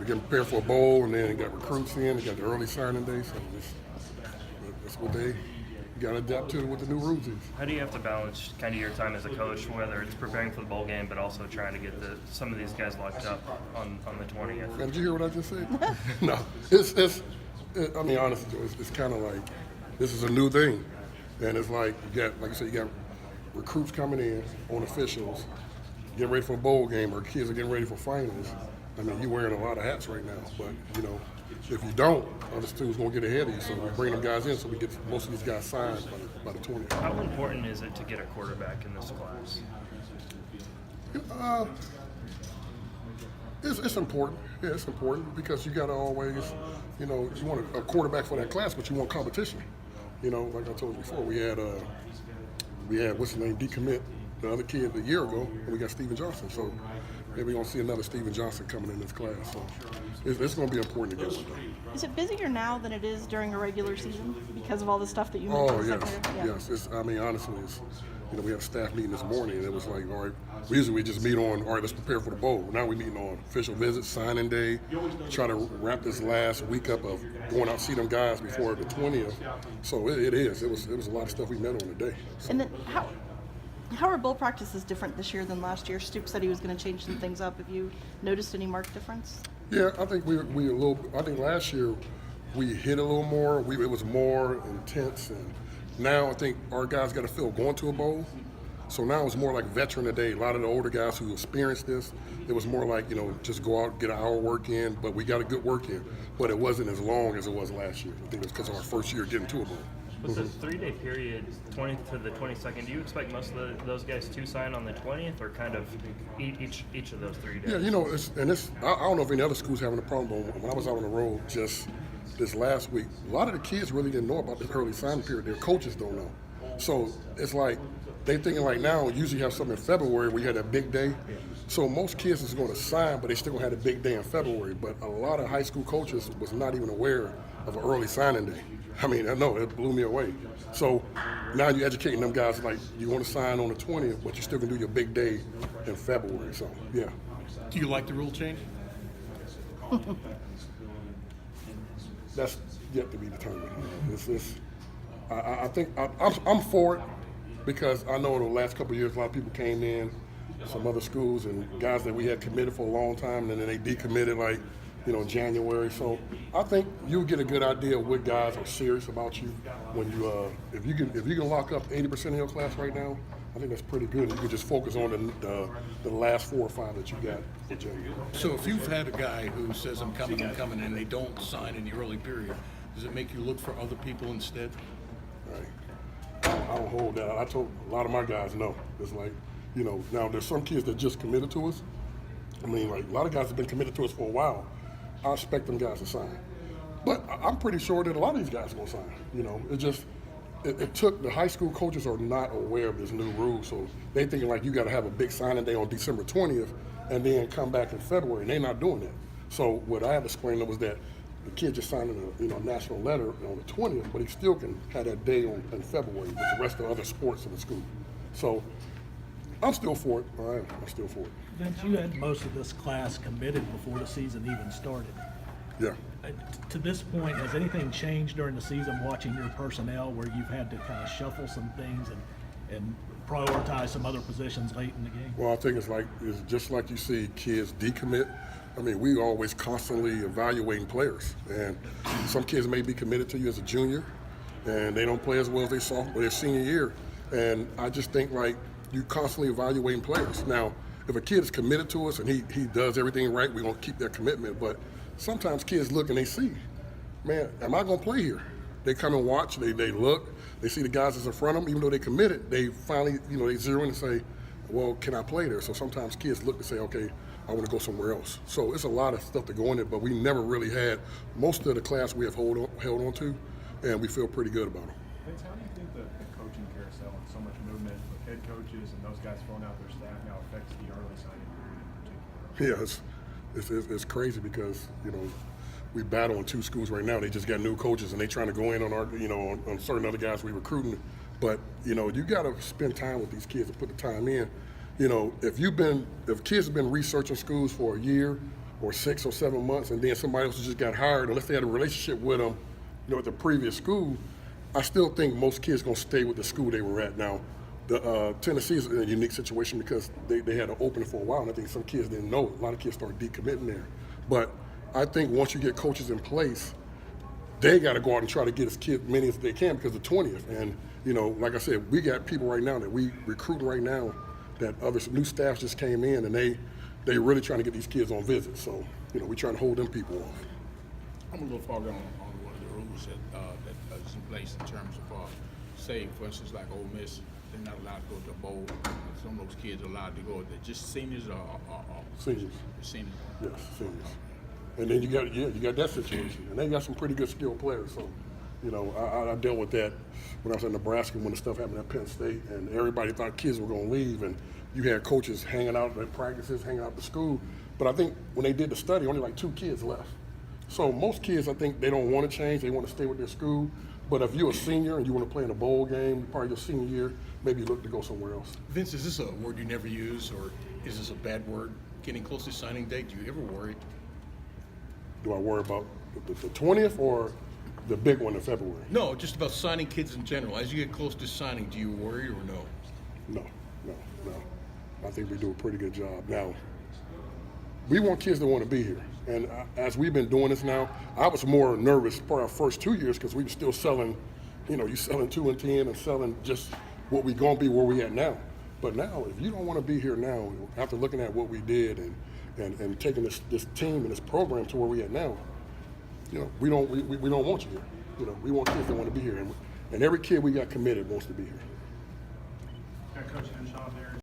we're getting prepared for a bowl, and then you got recruits in, you got the early signing day, so that's what they got to adapt to what the new rules is. How do you have to balance kind of your time as a coach, whether it's preparing for the bowl game, but also trying to get some of these guys locked up on the 20th? Did you hear what I just said? No, I mean, honestly, it's kind of like this is a new thing, and it's like like I said, you got recruits coming in on officials, getting ready for a bowl game, or kids are getting ready for finals. I mean, you're wearing a lot of hats right now, but if you don't, other students going to get ahead of you. So we bring them guys in so we get most of these guys signed by the 20th. How important is it to get a quarterback in this class? It's important. Yeah, it's important because you got to always, you want a quarterback for that class, but you want competition. Like I told you before, we had what's his name, decommit the other kid a year ago, and we got Steven Johnson. So maybe we're going to see another Steven Johnson coming in this class. So it's going to be important to get one done. Is it busier now than it is during a regular season because of all the stuff that you mentioned? Oh, yes. Honestly, we had a staff meeting this morning, and it was like, all right, usually we just meet on, all right, let's prepare for the bowl. Now we're meeting on official visits, signing day, try to wrap this last week up of going out to see them guys before the 20th. So it was a lot of stuff we met on today. So. And then how are bowl practices different this year than last year? Stoops said he was going to change some things up. Have you noticed any marked difference? Yeah, I think I think last year we hit a little more. It was more intense, and now I think our guys got a feel going to a bowl. So now it's more like veteran today. A lot of the older guys who experienced this, it was more like, just go out, get an hour work in, but we got a good work in. But it wasn't as long as it was last year. I think it was because of our first year getting to a bowl. With the 3-day period, 20th to the 22nd, do you expect most of those guys to sign on the 20th, or kind of each of those 3 days? Yeah, I don't know if any other schools having a problem, but when I was out on the road just this last week, a lot of the kids really didn't know about this early signing period. Their coaches don't know. So it's like they thinking like now, usually have something in February where you had that big day. So most kids is going to sign, but they still going to have a big day in February. But a lot of high school coaches was not even aware of an early signing day. I mean, I know, it blew me away. So now you're educating them guys like you want to sign on the 20th, but you still can do your big day in February. So, yeah. Do you like the rule change? That's yet to be determined. I think I'm for it because I know in the last couple of years a lot of people came in, some other schools and guys that we had committed for a long time, and then they decommitted in January. So I think you'll get a good idea of what guys are serious about you when if you can lock up 80% of your class right now. I think that's pretty good. You can just focus on the last 4 or 5 that you got for January. So if you've had a guy who says I'm coming, and they don't sign in the early period, does it make you look for other people instead? Right. I don't hold that. I told a lot of my guys no. It's like, now there's some kids that just committed to us. I mean, like a lot of guys have been committed to us for a while. I expect them guys to sign. But I'm pretty sure that a lot of these guys are going to sign. It took, the high school coaches are not aware of this new rule, so they thinking like you got to have a big signing day on December 20th and then come back in February, and they're not doing that. So what I had to explain to them was that the kid just signed a national letter on the 20th, but he still can have that day in February with the rest of the other sports in the school. So I'm still for it. All right, I'm still for it. Vince, you had most of this class committed before the season even started. Yeah. To this point, has anything changed during the season watching your personnel where you've had to kind of shuffle some things and prioritize some other positions late in the game? Well, I think it's just like you see kids decommit. I mean, we always constantly evaluating players, and some kids may be committed to you as a junior, and they don't play as well as their senior year. And I just think you constantly evaluating players. Now, if a kid is committed to us and he does everything right, we're gonna keep their commitment. But sometimes kids look and they see, man, am I gonna play here? They come and watch, they look, they see the guys that's in front of them, even though they committed, they finally, they zero in and say, well, can I play there? So sometimes kids look and say, okay, I want to go somewhere else. So it's a lot of stuff to go in it, but we never really had, most of the class we have held on to, and we feel pretty good about them. Vince, how do you think the coaching carousel and so much movement with head coaches and those guys filling out their staff now affects the early signing period in particular? Yeah, it's crazy because, we battle in 2 schools right now. They just got new coaches and they trying to go in on our, on certain other guys we recruiting. But, you got to spend time with these kids and put the time in. If kids have been researching schools for a year or 6 or 7 months, and then somebody else just got hired, unless they had a relationship with them, at the previous school, I still think most kids gonna stay with the school they were at. Now, the Tennessee is in a unique situation because they had an opening for a while, and I think some kids didn't know it. A lot of kids started decommitting there. But I think once you get coaches in place, they got to go out and try to get as many as they can because the 20th. And, like I said, we got people right now that we recruiting right now that other new staff just came in, and they really trying to get these kids on visits. So, we trying to hold them people off. I'm a little foggy on one of the rules that is in place in terms of, say, for instance, like Ole Miss, they're not allowed to go to a bowl. Some of those kids are allowed to go. They're just seniors or Seniors. seniors. Yes, seniors. And then you got that situation, and they got some pretty good skilled players. So, I dealt with that when I was in Nebraska when the stuff happened at Penn State, and everybody thought kids were going to leave, and you had coaches hanging out at practices, hanging out at the school. But I think when they did the study, only like 2 kids left. So most kids, I think they don't want to change; they want to stay with their school. But if you're a senior and you want to play in a bowl game, probably your senior year, maybe you look to go somewhere else. Vince, is this a word you never use, or is this a bad word? Getting close to signing day, do you ever worry? Do I worry about the 20th or the big one in February? No, just about signing kids in general. As you get close to signing, do you worry or no? No. I think we do a pretty good job. Now, we want kids that want to be here. And as we've been doing this now, I was more nervous for our first 2 years because we were still selling, you selling 2 and 10 and selling just what we going to be where we at now. But now, if you don't want to be here now, after looking at what we did and taking this team and this program to where we at now, we don't want you here. We want kids that want to be here, and every kid we got committed wants to be here. Coach Henshaw there.